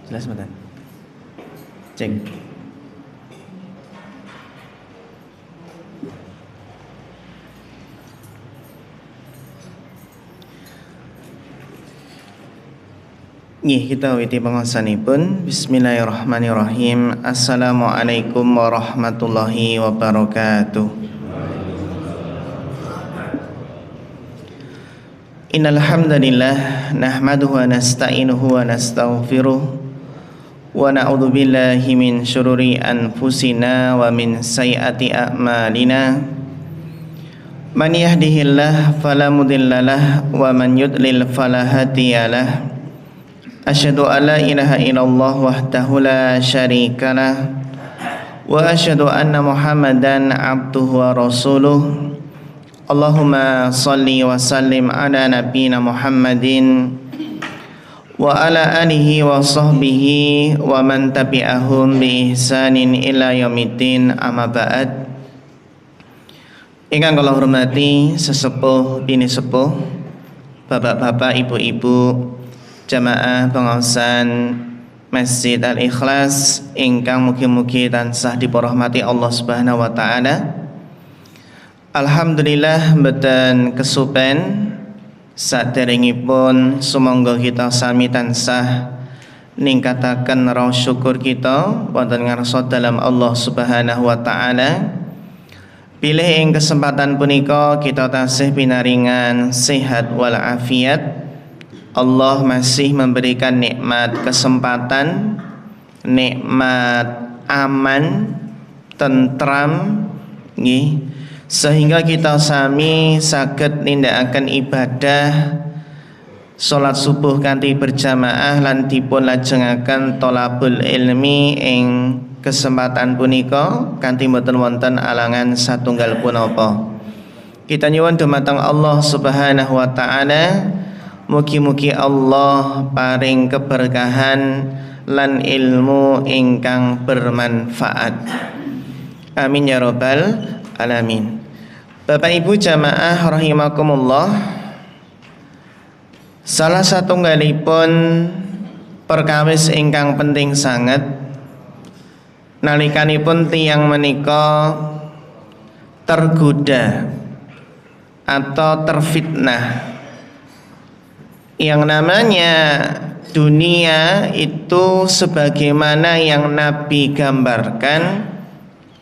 Jelas mboten? Cek. Nggih, kita witi pangaosanipun. Bismillahirrahmanirrahim. Assalamualaikum warahmatullahi wabarakatuh. Innal hamdalillah nahmaduhu wa nasta'inuhu wa nastaghfiruh wa na'udzu billahi min syururi anfusina wa min sayyiati a'malina. Man yahdihillahu fala mudhillalah wa man yudlil fala hadiyalah. Asyhadu an la ilaha illallah wahdahu la syarikalah wa asyhadu anna Muhammadan abduhu wa rasuluh. Allahumma salli wa sallim ala nabiyyina Muhammadin wa ala alihi wa sahbihi wa man tabi'ahum bi ihsanin ila yaumiddin, amma ba'd. Ingkang kula hormati sesepuh bini sepuh, bapak-bapak, ibu-ibu, jamaah pengaosan Masjid Al-Ikhlas ingkang mugi-mugi tansah diporahmati Allah Subhanahu wa taala. Alhamdulillah mboten kesupen saderengipun sumangga kita sami tansah ningkataken raos syukur kita wonten ngarsa dalam Allah Subhanahu wa taala. Pilih ing kesempatan punika kita tasih pinaringan sehat wal afiat. Allah masih memberikan nikmat kesempatan, nikmat aman, tentram nggih, sehingga kita sami saged nindakaken ibadah salat subuh kanthi berjamaah lan dipun lajengaken thalabul ilmi ing kesempatan punika kanthi boten wonten alangan satunggal punapa. Kita nyuwun dumateng Allah Subhanahu wa taala, mugi-mugi Allah paring keberkahan lan ilmu ingkang bermanfaat. Amin ya rabbal alamin. Bapak Ibu jamaah rahimakumullah, salah satunggalipun perkawis ingkang penting sanget nalikanipun tiyang menika tergoda atau terfitnah. Yang namanya dunia itu sebagaimana yang Nabi gambarkan,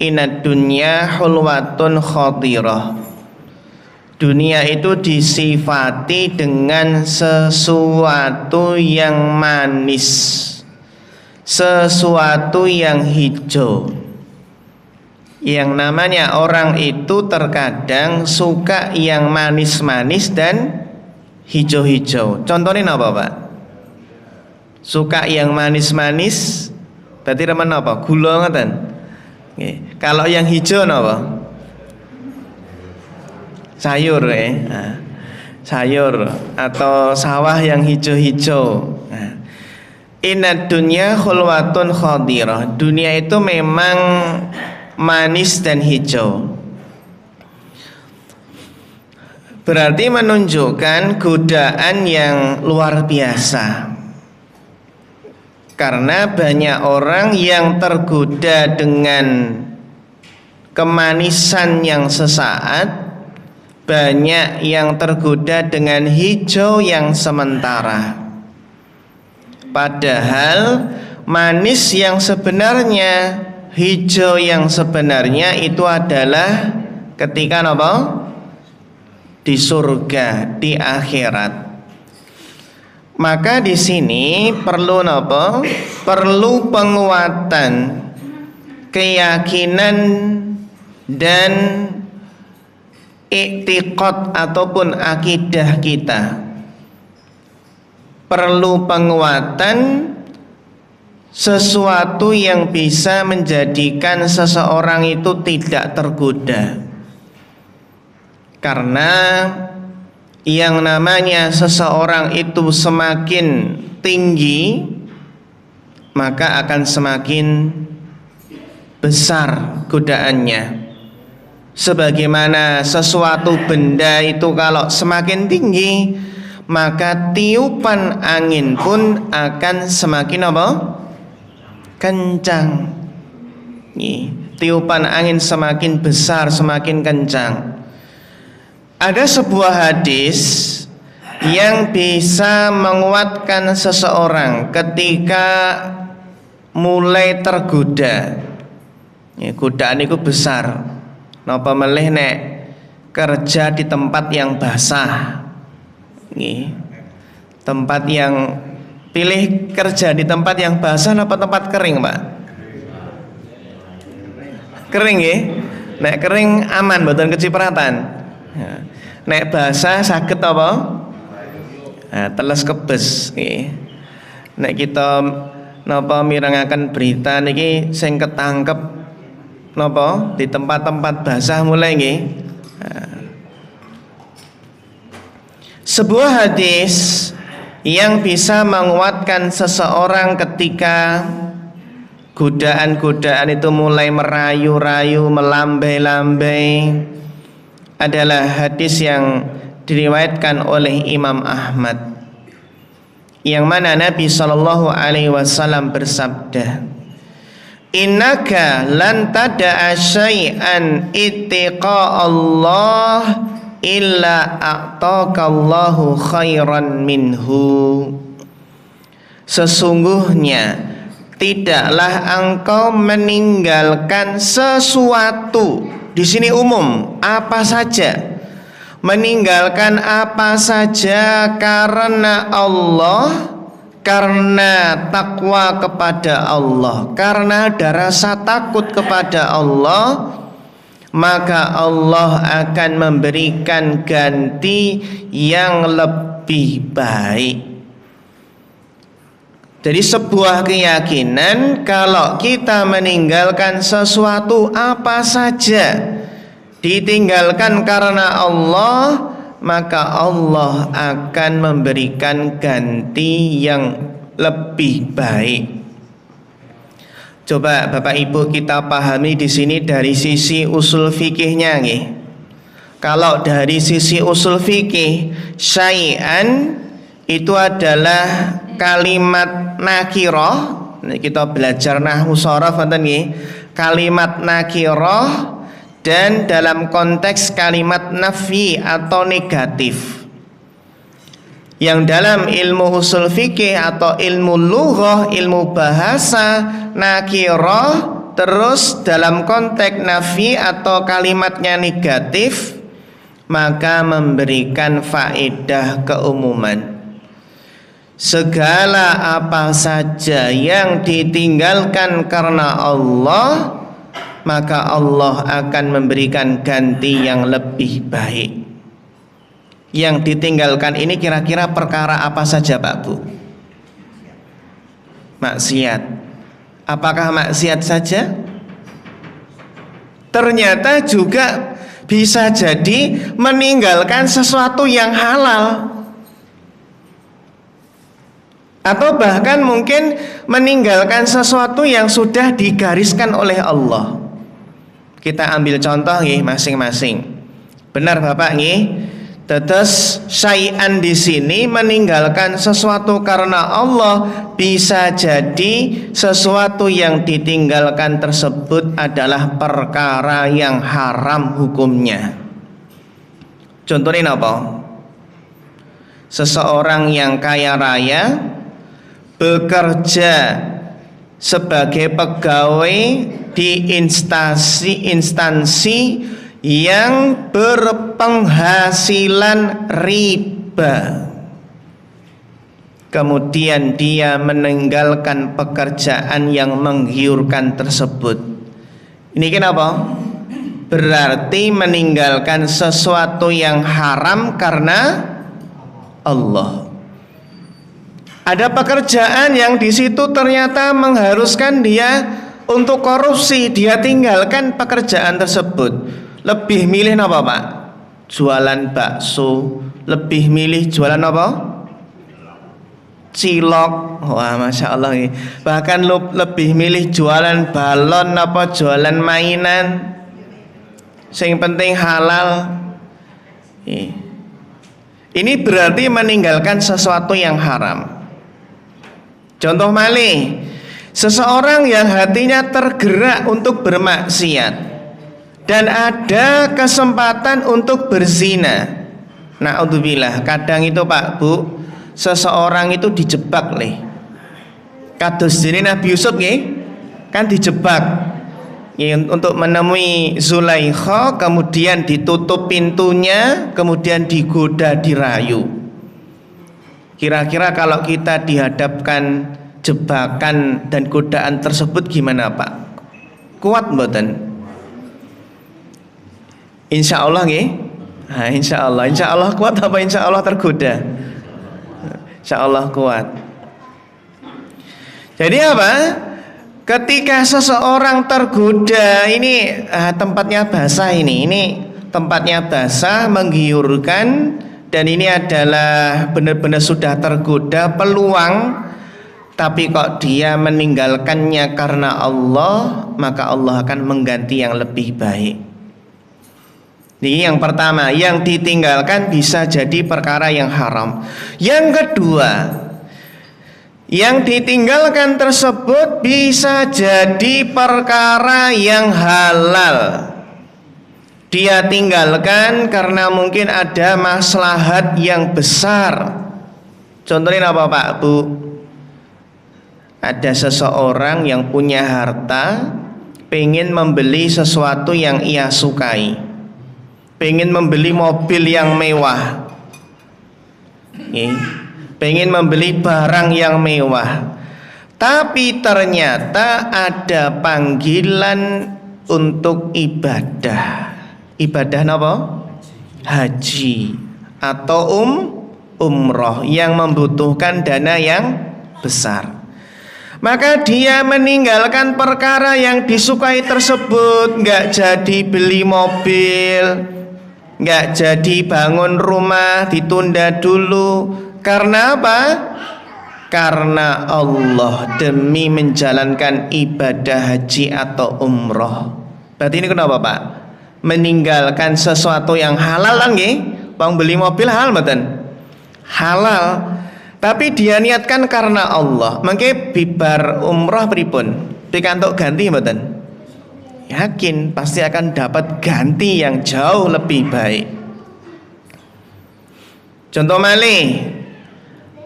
inad dunya hulwatun khatirah. Dunia itu disifati dengan sesuatu yang manis, sesuatu yang hijau. Yang namanya orang itu terkadang suka yang manis-manis dan hijau-hijau. Contohnya apa, Pak? Suka yang manis-manis berarti remen apa? Gula ngoten. Kalau yang hijau apa? Sayur sayur atau sawah yang hijau-hijau. Inad dunya khulwatun khadirah. Dunia itu memang manis dan hijau. Berarti menunjukkan godaan yang luar biasa. Karena banyak orang yang tergoda dengan kemanisan yang sesaat, banyak yang tergoda dengan hijau yang sementara. Padahal manis yang sebenarnya, hijau yang sebenarnya itu adalah ketika apa? Di surga, di akhirat. Maka di sini perlu apa? Perlu penguatan keyakinan dan i'tiqad ataupun akidah kita. Perlu penguatan sesuatu yang bisa menjadikan seseorang itu tidak tergoda. Karena yang namanya seseorang itu semakin tinggi, maka akan semakin besar godaannya. Sebagaimana sesuatu benda itu kalau semakin tinggi, maka tiupan angin pun akan semakin apa? kencang. Tiupan angin semakin besar, semakin kencang. Ada sebuah hadis yang bisa menguatkan seseorang ketika mulai tergoda. Godaan itu besar. Napa melih nek kerja di tempat yang basah. Tempat yang pilih kerja di tempat yang basah apa tempat kering, Pak? Kering ya? Nek kering aman, mboten kecipratan. Nek basah saged apa? Teles kebes. Nek kita napa mirengaken berita niki sing ketangkep napa di tempat-tempat basah mulai nggih. Sebuah hadis yang bisa menguatkan seseorang ketika godaan-godaan itu mulai merayu-rayu, melambai-lambai adalah hadis yang diriwayatkan oleh Imam Ahmad, yang mana Nabi sallallahu alaihi wasallam bersabda, innaka lan tada'a syai'an ittiqa Allah illa a'taqallahu khairan minhu. Sesungguhnya tidaklah engkau meninggalkan sesuatu. Di sini umum, apa saja. Meninggalkan apa saja karena Allah, karena takwa kepada Allah, karena ada rasa takut kepada Allah, maka Allah akan memberikan ganti yang lebih baik. Jadi sebuah keyakinan kalau kita meninggalkan sesuatu apa saja, ditinggalkan karena Allah, maka Allah akan memberikan ganti yang lebih baik. Coba Bapak Ibu kita pahami di sini dari sisi usul fikihnya nggih. Kalau dari sisi usul fikih, syai'an itu adalah kalimat nakirah. Kita belajar nahwu sharaf wonten nggih. Kalimat nakirah dan dalam konteks kalimat nafi atau negatif. Yang dalam ilmu usul fikih atau ilmu lughah, ilmu bahasa, nakirah terus dalam konteks nafi atau kalimatnya negatif, maka memberikan faedah keumuman. Segala apa saja yang ditinggalkan karena Allah, maka Allah akan memberikan ganti yang lebih baik. Yang ditinggalkan ini kira-kira perkara apa saja Pak Bu? Maksiat. Apakah maksiat saja? Ternyata juga bisa jadi meninggalkan sesuatu yang halal, atau bahkan mungkin meninggalkan sesuatu yang sudah digariskan oleh Allah. Kita ambil contoh nggih masing-masing. Benar Bapak nggih? Tetes syai'an di sini meninggalkan sesuatu karena Allah, bisa jadi sesuatu yang ditinggalkan tersebut adalah perkara yang haram hukumnya. Contohnya apa? Seseorang yang kaya raya bekerja sebagai pegawai di instansi yang berpenghasilan riba, kemudian dia meninggalkan pekerjaan yang menggiurkan tersebut. Ini kenapa? Berarti meninggalkan sesuatu yang haram karena Allah. Ada pekerjaan yang di situ ternyata mengharuskan dia untuk korupsi, dia tinggalkan pekerjaan tersebut. Lebih milih apa Pak? Jualan bakso. Lebih milih jualan apa? Cilok. Wah Masya Allah. Bahkan lebih milih jualan balon apa jualan mainan. Yang penting halal. Ini berarti meninggalkan sesuatu yang haram. Contoh malih, Seseorang yang hatinya tergerak untuk bermaksiat dan ada kesempatan untuk berzina. Na'udzubillah, kadang itu Pak Bu, seseorang itu dijebak leh. Kados dene Nabi Yusuf nggih, kan dijebak untuk menemui Zulaikha, kemudian ditutup pintunya, kemudian digoda, dirayu. Kira-kira kalau kita dihadapkan jebakan dan godaan tersebut gimana Pak? Kuat mboten? Insya Allah nggih. Nah, insya Allah kuat apa insya Allah tergoda? Insya Allah kuat. Jadi apa? Ketika seseorang tergoda, ini tempatnya basah ini tempatnya basah, menggiurkan, dan ini adalah benar-benar sudah tergoda peluang, tapi kok dia meninggalkannya karena Allah, maka Allah akan mengganti yang lebih baik. Ini yang pertama, yang ditinggalkan bisa jadi perkara yang haram. Yang kedua, yang ditinggalkan tersebut bisa jadi perkara yang halal. Dia tinggalkan karena mungkin ada maslahat yang besar. Contohnya apa Pak Bu? Ada seseorang yang punya harta, pengen membeli sesuatu yang ia sukai, pengen membeli mobil yang mewah, pengen membeli barang yang mewah, tapi ternyata ada panggilan untuk ibadah. Ibadah apa? Haji atau umroh yang membutuhkan dana yang besar. Maka dia meninggalkan perkara yang disukai tersebut, nggak jadi beli mobil, nggak jadi bangun rumah, ditunda dulu. Karena apa? Karena Allah, demi menjalankan ibadah haji atau umroh. Berarti ini kenapa Pak? Meninggalkan sesuatu yang halal kan nggih? Bang beli mobil halal mboten? Halal. Tapi dia niatkan karena Allah. Mangke bibar umroh pripun? Pikantuk ganti mboten? Yakin pasti akan dapat ganti yang jauh lebih baik. Contoh malih,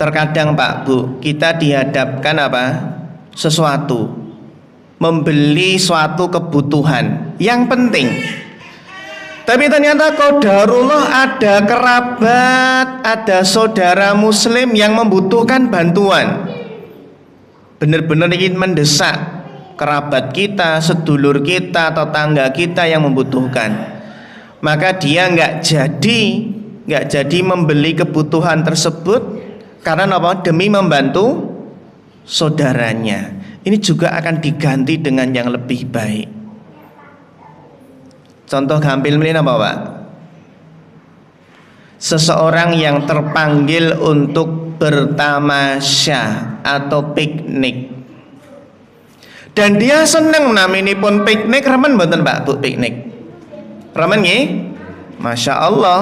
terkadang Pak Bu, kita dihadapkan apa? Sesuatu, membeli suatu kebutuhan yang penting. Tapi ternyata qadarullah ada kerabat, ada saudara muslim yang membutuhkan bantuan. Benar-benar ingin mendesak kerabat kita, sedulur kita, atau tangga kita yang membutuhkan. Maka dia nggak jadi membeli kebutuhan tersebut karena apa? Demi membantu saudaranya. Ini juga akan diganti dengan yang lebih baik. Contoh gampil ini apa Pak? Seseorang yang terpanggil untuk bertamasya atau piknik, dan dia seneng naminipun piknik, remen mboten Pak Bu piknik? Remen nggih? Masya Allah.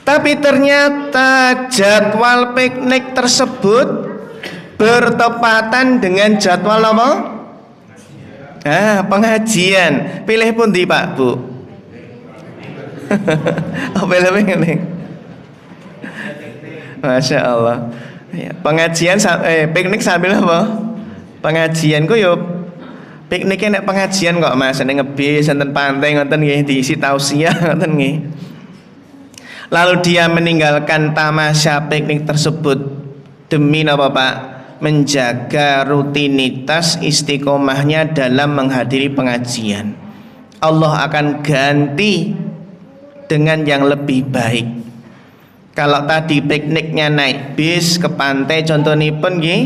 Tapi ternyata jadwal piknik tersebut bertepatan dengan jadwal apa? Pengajian. Pilih pundi Pak Bu? Pilih ngene. Masya Allah. Pengajian piknik sambil apa? Pengajian ku yo pikniknya nek pengajian kok Mas, nek ngebis enten pantai ngoten nggih, diisi tausiah ngoten nggih. Lalu dia meninggalkan tamasya piknik tersebut demi apa Pak? Menjaga rutinitas istiqomahnya dalam menghadiri pengajian. Allah akan ganti dengan yang lebih baik. Kalau tadi pikniknya naik bis ke pantai contohipun nggih,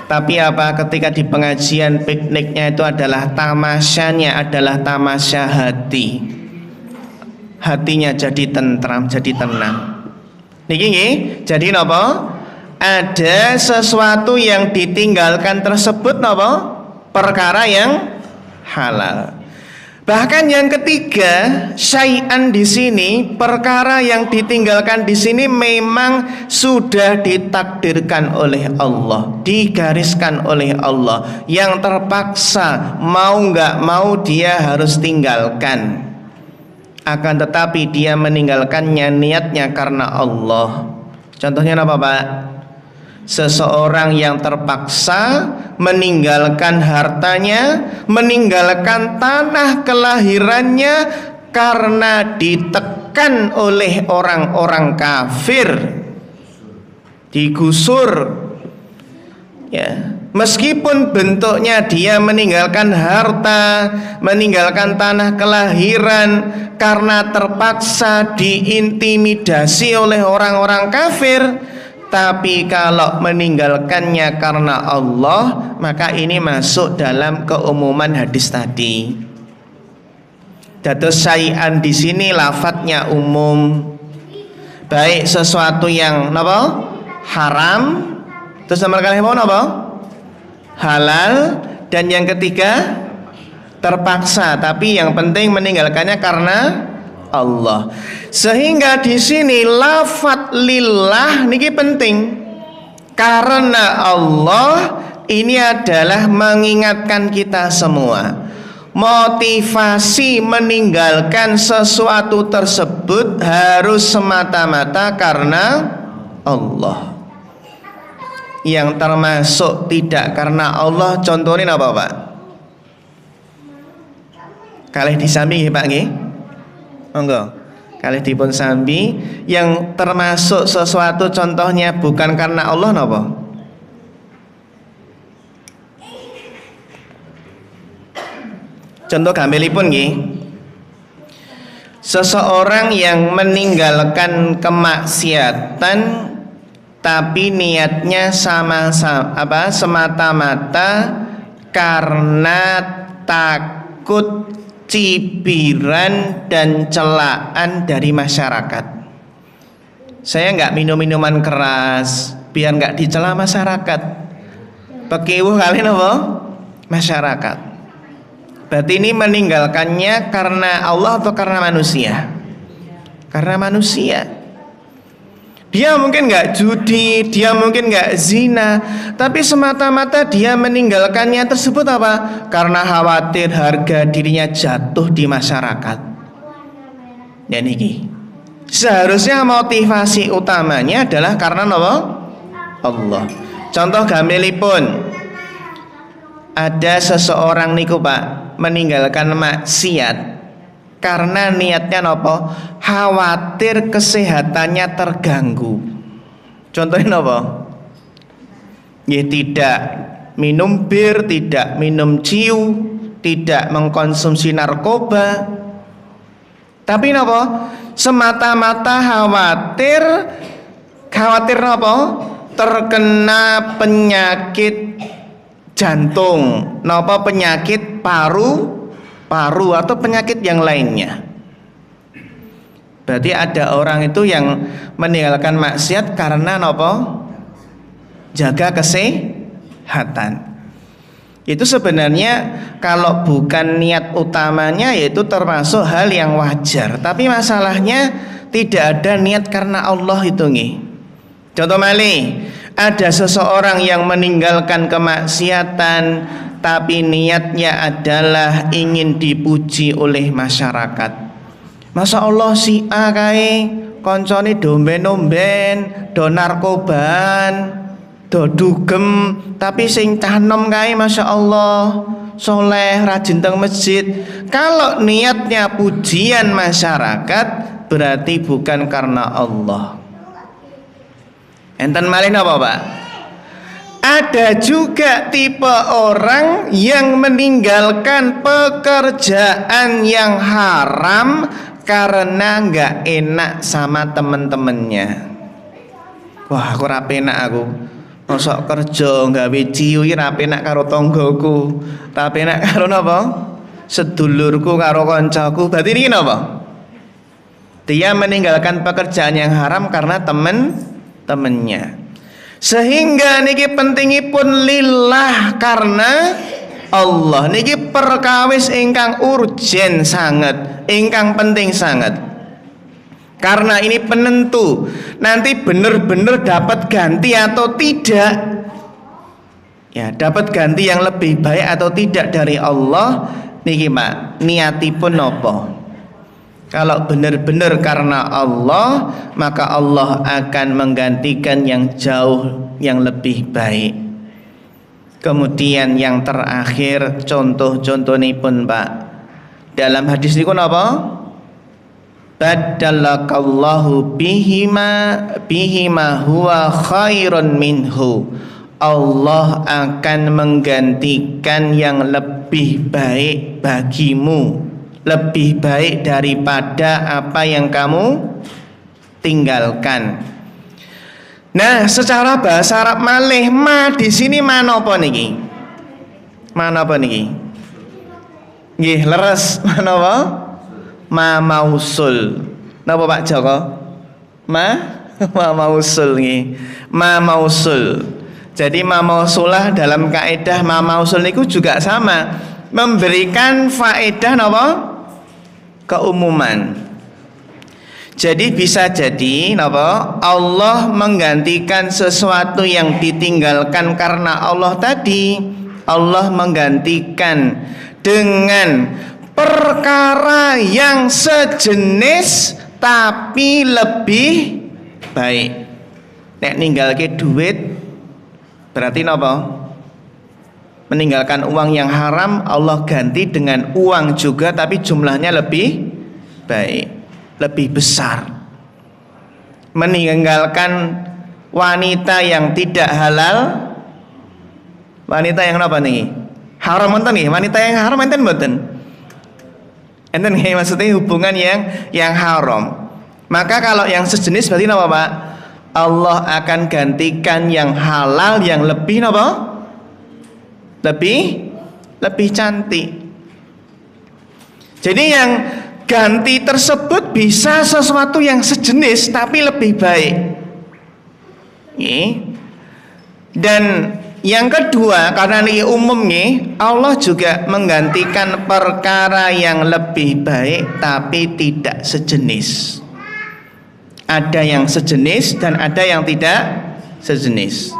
tapi apa ketika di pengajian pikniknya itu adalah tamasyanya adalah tamasya hati. Hatinya jadi tentram, jadi tenang. Niki nggih, jadi napa? Ada sesuatu yang ditinggalkan tersebut napa? Perkara yang halal. Bahkan yang ketiga, syai'an di sini, perkara yang ditinggalkan di sini memang sudah ditakdirkan oleh Allah, digariskan oleh Allah, yang terpaksa mau nggak mau dia harus tinggalkan. Akan tetapi dia meninggalkannya niatnya karena Allah. Contohnya apa, Pak? Seseorang yang terpaksa meninggalkan hartanya, meninggalkan tanah kelahirannya karena ditekan oleh orang-orang kafir, digusur, ya. Meskipun bentuknya dia meninggalkan harta, meninggalkan tanah kelahiran karena terpaksa diintimidasi oleh orang-orang kafir, tapi kalau meninggalkannya karena Allah, maka ini masuk dalam keumuman hadis tadi. Dados syai'an di sini lafadznya umum, baik sesuatu yang napa? Haram, terus nomor kali mau napa? Halal, dan yang ketiga terpaksa, tapi yang penting meninggalkannya karena Allah. Sehingga di sini lafadz lillah niki penting, karena Allah ini adalah mengingatkan kita semua. Motivasi meninggalkan sesuatu tersebut harus semata-mata karena Allah. Yang termasuk tidak karena Allah, contohnya apa, Pak? Kalih disambi Pak nggih? Monggo. Kalih dipun sambi, yang termasuk sesuatu contohnya bukan karena Allah napa? Contoh gampilipun nggih. Seseorang yang meninggalkan kemaksiatan tapi niatnya semata-mata karena takut cibiran dan celaan dari masyarakat. Saya nggak minum minuman keras biar nggak dicela masyarakat. Pekiwuh kalian apa? Masyarakat. Berarti ini meninggalkannya karena Allah atau karena manusia? Karena manusia. Dia mungkin nggak judi, dia mungkin nggak zina, tapi semata-mata dia meninggalkannya tersebut apa? Karena khawatir harga dirinya jatuh di masyarakat. Dan ini seharusnya motivasi utamanya adalah karena apa? Allah. Contoh gampilipun, ada seseorang niku Pak meninggalkan maksiat karena niatnya nopo? Khawatir kesehatannya terganggu. Contohnya nopo? Ya tidak minum bir, tidak minum ciu, tidak mengkonsumsi narkoba. Tapi nopo? Semata-mata khawatir nopo? Terkena penyakit jantung, nopo penyakit paru atau penyakit yang lainnya. Berarti ada orang itu yang meninggalkan maksiat karena nopo? Jaga kesehatan. Itu sebenarnya kalau bukan niat utamanya, yaitu termasuk hal yang wajar. Tapi masalahnya tidak ada niat karena Allah itu nih. Contoh malih, ada seseorang yang meninggalkan kemaksiatan tapi niatnya adalah ingin dipuji oleh masyarakat. Masya Allah si A kae koncone domben-domben, do narkoban, do dugem, tapi sing cah enom kae Masya Allah soleh, rajin teng masjid. Kalau niatnya pujian masyarakat, berarti bukan karena Allah. Enten malih napa, Pak? Ada juga tipe orang yang meninggalkan pekerjaan yang haram karena nggak enak sama temen-temennya. Wah, aku ra penak aku. Mosok kerja nggawe ciu iki ra penak karo tanggoku. Ra penak karo napa? Sedulurku karo kancaku. Berarti ini napa? Dia meninggalkan pekerjaan yang haram karena temen-temennya. Sehingga niki pentingipun lillah, karena Allah niki perkawis ingkang urgen sangat, ingkang penting sangat. Karena ini penentu nanti benar-benar dapat ganti atau tidak. Ya, dapat ganti yang lebih baik atau tidak dari Allah niki Pak, niatipun napa? Kalau benar-benar karena Allah, maka Allah akan menggantikan yang jauh yang lebih baik. Kemudian yang terakhir contoh-contohipun Pak. Dalam hadis niku napa? Badalakallahu bihima huwa khairun minhu. Allah akan menggantikan yang lebih baik bagimu, lebih baik daripada apa yang kamu tinggalkan. Nah, secara bahasa Arab malih ma di sini mana apa niki? Mana apa niki? Nggih, leres mana apa? Ma mausul. Napa Pak Joko? Ma mausul nggih. Ma mausul. Jadi ma mausulah dalam kaidah ma mausul niku juga sama, memberikan faedah napa? Keumuman. Jadi bisa jadi napa? Allah menggantikan sesuatu yang ditinggalkan karena Allah tadi, Allah menggantikan dengan perkara yang sejenis tapi lebih baik. Nek ninggalke duit berarti napa? Meninggalkan uang yang haram, Allah ganti dengan uang juga tapi jumlahnya lebih baik, lebih besar. Meninggalkan wanita yang tidak halal, wanita yang apa nih? Haram enten nih, wanita yang haram enten mboten? Enten nggih, maksudnya hubungan yang haram. Maka kalau yang sejenis berarti napa Pak? Allah akan gantikan yang halal yang lebih napa? Lebih cantik. Jadi yang ganti tersebut bisa sesuatu yang sejenis tapi lebih baik. Dan yang kedua, karena ini umum nih, Allah juga menggantikan perkara yang lebih baik tapi tidak sejenis. Ada yang sejenis dan ada yang tidak sejenis.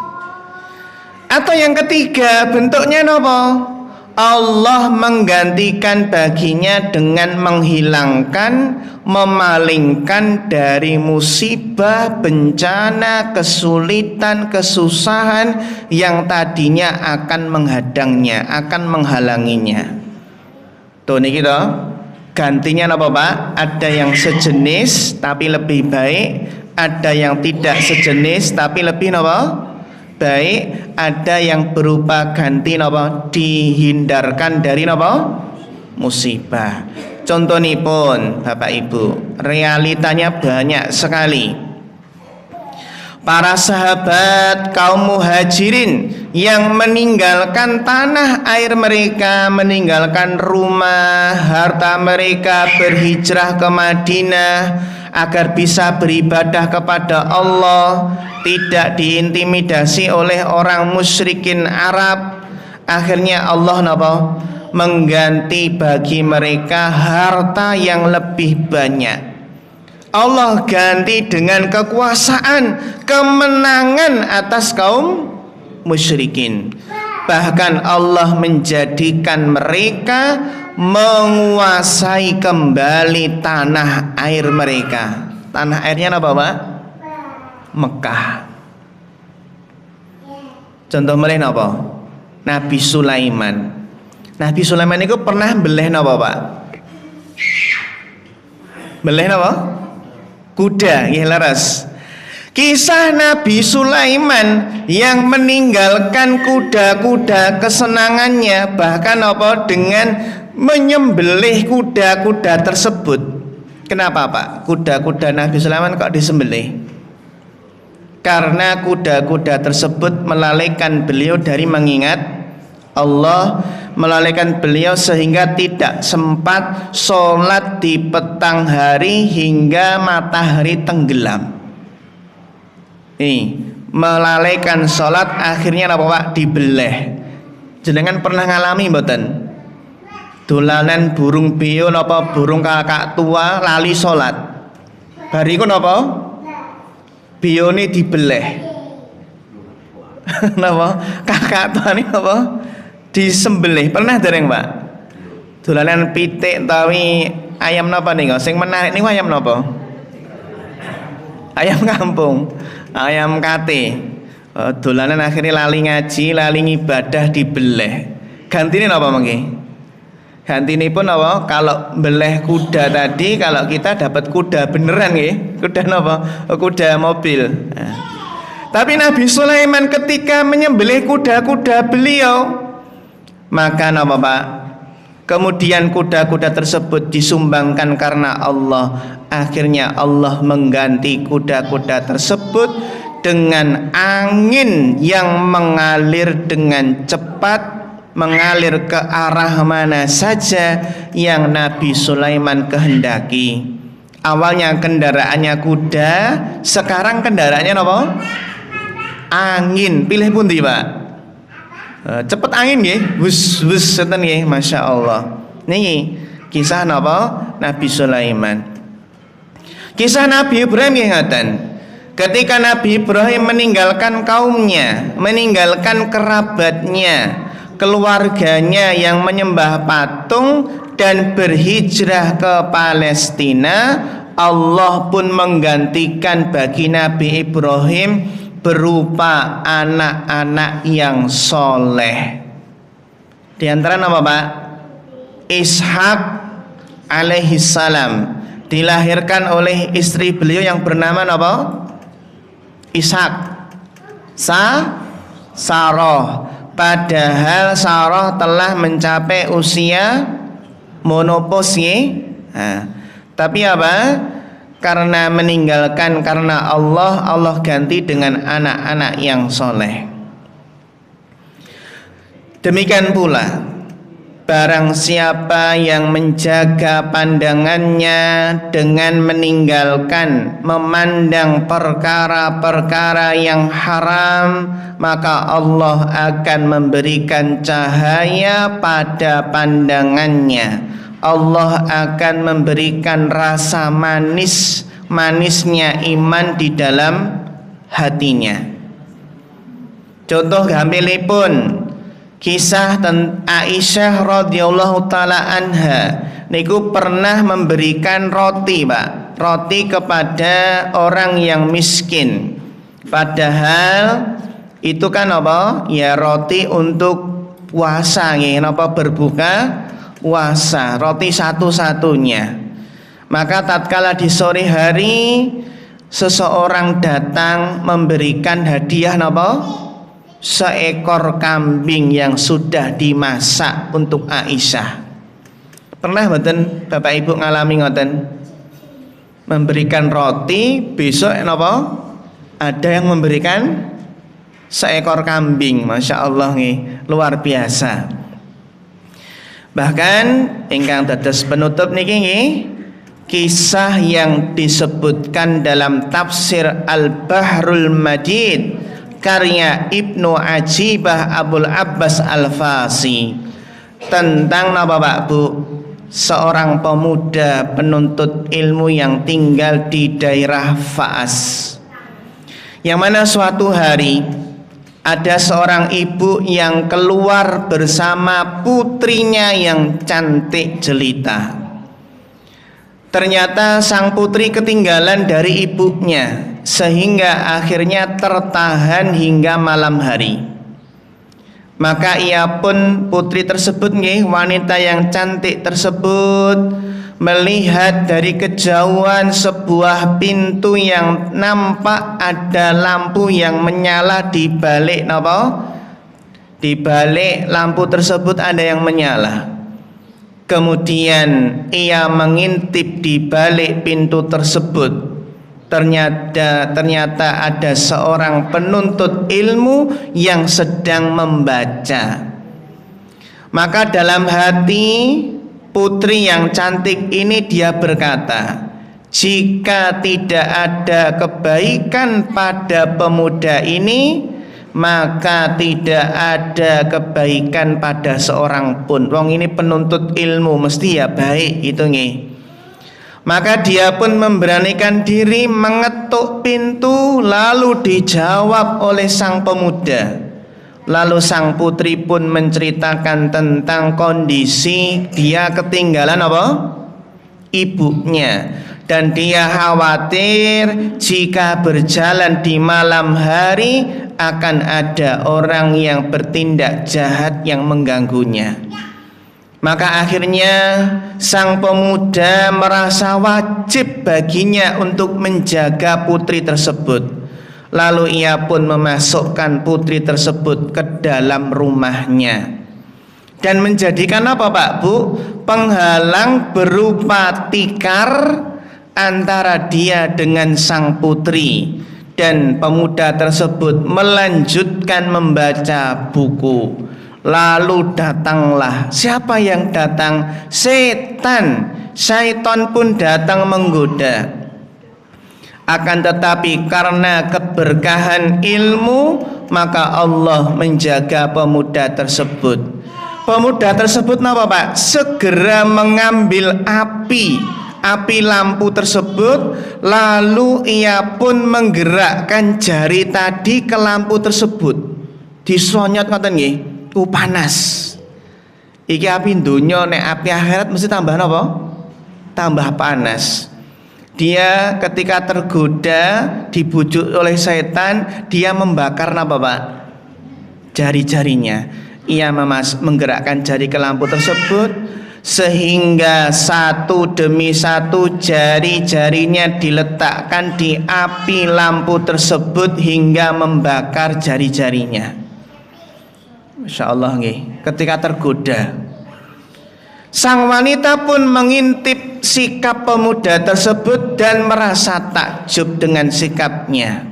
Atau yang ketiga, bentuknya nopo? Allah menggantikan baginya dengan menghilangkan, memalingkan dari musibah, bencana, kesulitan, kesusahan yang tadinya akan menghadangnya, akan menghalanginya. Tuh niki toh. Gantinya apa Pak? Ada yang sejenis tapi lebih baik, ada yang tidak sejenis tapi lebih apa? Baik, ada yang berupa ganti apa? Dihindarkan dari apa? Musibah. Contoh nih pun Bapak Ibu, realitanya banyak sekali. Para sahabat kaum muhajirin yang meninggalkan tanah air mereka, meninggalkan rumah, harta mereka, berhijrah ke Madinah agar bisa beribadah kepada Allah, tidak diintimidasi oleh orang musyrikin Arab. Akhirnya Allah mengganti bagi mereka harta yang lebih banyak. Allah ganti dengan kekuasaan, kemenangan atas kaum musyrikin. Bahkan Allah menjadikan mereka menguasai kembali tanah air mereka. Tanah airnya apa Pak? Mekah. Contoh melih apa? Nabi Sulaiman. Nabi Sulaiman itu pernah beleh apa Pak? Beleh apa? Kuda, ya laras. Kisah Nabi Sulaiman yang meninggalkan kuda-kuda kesenangannya, bahkan apa dengan menyembelih kuda-kuda tersebut. Kenapa Pak? Kuda-kuda Nabi Sulaiman kok disembelih? Karena kuda-kuda tersebut melalaikan beliau dari mengingat Allah, melalaikan beliau sehingga tidak sempat sholat di petang hari hingga matahari tenggelam. Ini melalaikan sholat, akhirnya apa Pak? Dibeleh. Jenengan pernah ngalami mboten? Dolanan burung beo napa burung kakak tua lali salat. Bariku napa? Bione dibeleh. Napa? Kakak tuane napa? Disembelih. Pernah dereng, Pak? Dolanan pitik utawi ayam napa nika? Sing menarik niku ayam napa? Ayam kampung. Ayam kate. Dolanan akhirnya lali ngaji, lali ngibadah dibeleh. Gantine napa mangke? Gantine pun apa? Kalau beleh kuda tadi, kalau kita dapat kuda beneran nggih. Kuda napa? Kuda mobil. Nah. Tapi Nabi Sulaiman ketika menyembelih kuda-kuda beliau, maka napa Pak? Kemudian kuda-kuda tersebut disumbangkan karena Allah. Akhirnya Allah mengganti kuda-kuda tersebut dengan angin yang mengalir dengan cepat, mengalir ke arah mana saja yang Nabi Sulaiman kehendaki. Awalnya kendaraannya kuda, sekarang kendaraannya apa? Angin. Pilih pundi, Pak? Cepet angin nggih, wus seten nggih, Masya Allah. Niki kisah napa? Nabi Sulaiman. Kisah Nabi Ibrahim nggih ngaten. Ketika Nabi Ibrahim meninggalkan kaumnya, meninggalkan kerabatnya, keluarganya yang menyembah patung dan berhijrah ke Palestina, Allah pun menggantikan bagi Nabi Ibrahim berupa anak-anak yang soleh. Di antara nama Pak? Ishak alaihissalam dilahirkan oleh istri beliau yang bernama apa? Ishak. Sarah. Padahal Sarah telah mencapai usia menopause. Nah, tapi apa? Karena meninggalkan karena Allah ganti dengan anak-anak yang soleh. Demikian pula barang siapa yang menjaga pandangannya dengan meninggalkan memandang perkara-perkara yang haram, maka Allah akan memberikan cahaya pada pandangannya. Allah akan memberikan rasa manisnya iman di dalam hatinya. Contoh gampilipun kisah Aisyah radhiyallahu taala anha niku pernah memberikan roti, Pak. Roti kepada orang yang miskin. Padahal itu kan apa? Ya roti untuk puasa nggih, napa berbuka puasa, roti satu-satunya. Maka tatkala di sore hari seseorang datang memberikan hadiah napa? Seekor kambing yang sudah dimasak untuk Aisyah. Pernah mboten Bapak Ibu ngalami ngoten? Memberikan roti, besok napa? Ada yang memberikan seekor kambing. Masya Allah nih, luar biasa. Bahkan ingkang dados penutup niki nggih, kisah yang disebutkan dalam tafsir Al-Bahrul Majid karya Ibnu Ajibah Abul Abbas Al-Fasi tentang napa Pak Bu? Seorang pemuda penuntut ilmu yang tinggal di daerah Fa'as, yang mana suatu hari ada seorang ibu yang keluar bersama putrinya yang cantik jelita. Ternyata sang putri ketinggalan dari ibunya, sehingga akhirnya tertahan hingga malam hari. Maka ia pun, putri tersebut nih, wanita yang cantik tersebut, melihat dari kejauhan sebuah pintu yang nampak ada lampu yang menyala di balik napa? Di balik lampu tersebut ada yang menyala. Kemudian ia mengintip di balik pintu tersebut. Ternyata ada seorang penuntut ilmu yang sedang membaca. Maka dalam hati putri yang cantik ini dia berkata, jika tidak ada kebaikan pada pemuda ini, maka tidak ada kebaikan pada seorang pun. Wong ini penuntut ilmu mesti ya baik itu nggih. Maka dia pun memberanikan diri mengetuk pintu, lalu dijawab oleh sang pemuda. Lalu sang putri pun menceritakan tentang kondisi dia ketinggalan apa? Ibunya, dan dia khawatir jika berjalan di malam hari akan ada orang yang bertindak jahat yang mengganggunya. Maka akhirnya sang pemuda merasa wajib baginya untuk menjaga putri tersebut. Lalu ia pun memasukkan putri tersebut ke dalam rumahnya dan menjadikan apa Pak Bu? Penghalang berupa tikar antara dia dengan sang putri. Dan pemuda tersebut melanjutkan membaca buku. Lalu datanglah, siapa yang datang? Setan. Syaitan pun datang menggoda. Akan tetapi karena keberkahan ilmu, maka Allah menjaga pemuda tersebut. Pemuda tersebut apa Pak? Segera mengambil api lampu tersebut, lalu ia pun menggerakkan jari tadi ke lampu tersebut. Disonyot ngoten nggih, panas. Iki api dunya, nek api akhirat mesti tambah apa? Tambah panas. Dia ketika tergoda, dibujuk oleh setan, dia membakar apa Pak? Jari-jarinya. Ia menggerakkan jari ke lampu tersebut, sehingga satu demi satu jari-jarinya diletakkan di api lampu tersebut hingga membakar jari-jarinya. Masya Allah nggih. Ketika tergoda, sang wanita pun mengintip sikap pemuda tersebut dan merasa takjub dengan sikapnya.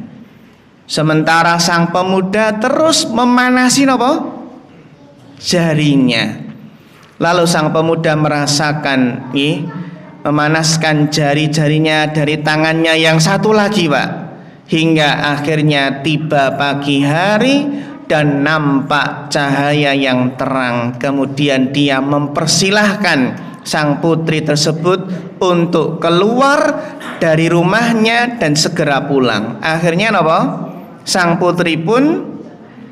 Sementara sang pemuda terus memanasi apa? Jarinya. Lalu sang pemuda merasakan memanaskan jari-jarinya dari tangannya yang satu lagi Pak. Hingga akhirnya tiba pagi hari dan nampak cahaya yang terang. Kemudian dia mempersilahkan sang putri tersebut untuk keluar dari rumahnya dan segera pulang. Akhirnya apa? Sang putri pun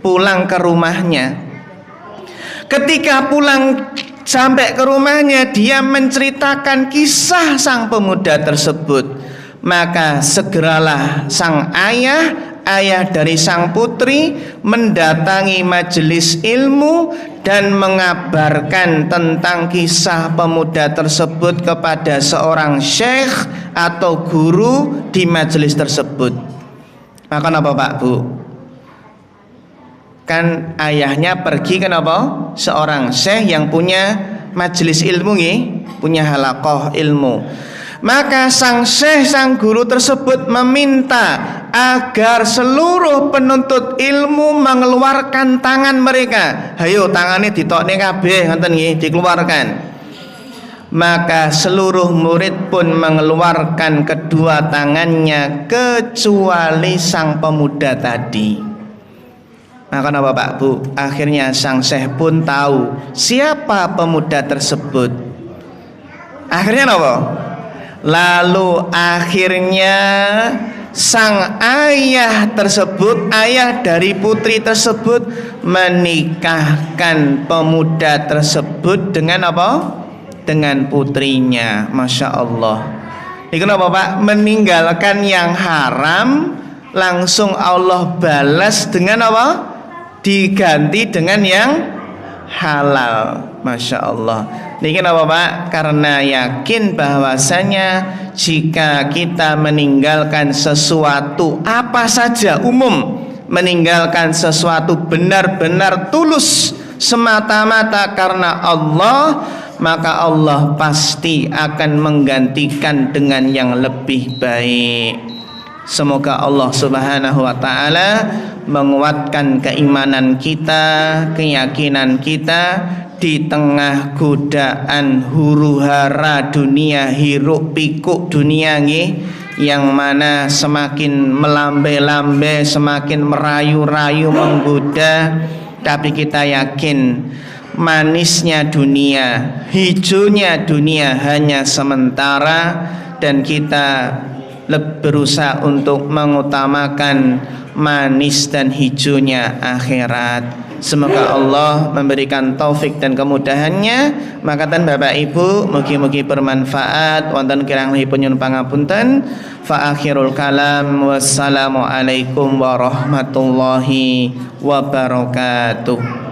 pulang ke rumahnya. Ketika pulang sampai ke rumahnya, dia menceritakan kisah sang pemuda tersebut. Maka segeralah sang ayah dari sang putri mendatangi majelis ilmu dan mengabarkan tentang kisah pemuda tersebut kepada seorang syekh atau guru di majelis tersebut. Maka apa Pak Bu? Kan ayahnya pergi kenapa? Seorang syekh yang punya majelis ilmu punya halaqah ilmu. Maka sang syekh, sang guru tersebut meminta agar seluruh penuntut ilmu mengeluarkan tangan mereka. Hayo tangannya ditokne kabeh ngoten nggih, dikeluarkan. Maka seluruh murid pun mengeluarkan kedua tangannya kecuali sang pemuda tadi. Maka apa Pak Bu? Akhirnya sang syekh pun tahu siapa pemuda tersebut. Akhirnya apa? Lalu akhirnya sang ayah tersebut, ayah dari putri tersebut, menikahkan pemuda tersebut dengan apa? Dengan putrinya. Masya Allah. Ini kenapa Pak? Meninggalkan yang haram, langsung Allah balas dengan apa? Diganti dengan yang halal. Masya Allah. Ini kenapa Pak? Karena yakin bahwasanya jika kita meninggalkan sesuatu apa saja umum, meninggalkan sesuatu benar-benar tulus semata-mata karena Allah, maka Allah pasti akan menggantikan dengan yang lebih baik. Semoga Allah Subhanahu wa taala menguatkan keimanan kita, keyakinan kita di tengah godaan huru hara dunia, hiruk pikuk dunia nggih. yang mana semakin melambai-lambai, semakin merayu-rayu, menggoda, tapi kita yakin manisnya dunia, hijaunya dunia hanya sementara, dan kita berusaha untuk mengutamakan manis dan hijaunya akhirat. Semoga Allah memberikan taufik dan kemudahannya. Makatan Bapak Ibu, mugi-mugi bermanfaat. Wonten kirangipun nyuwun pangapunten. Fa akhirul kalam, wassalamualaikum warahmatullahi wabarakatuh.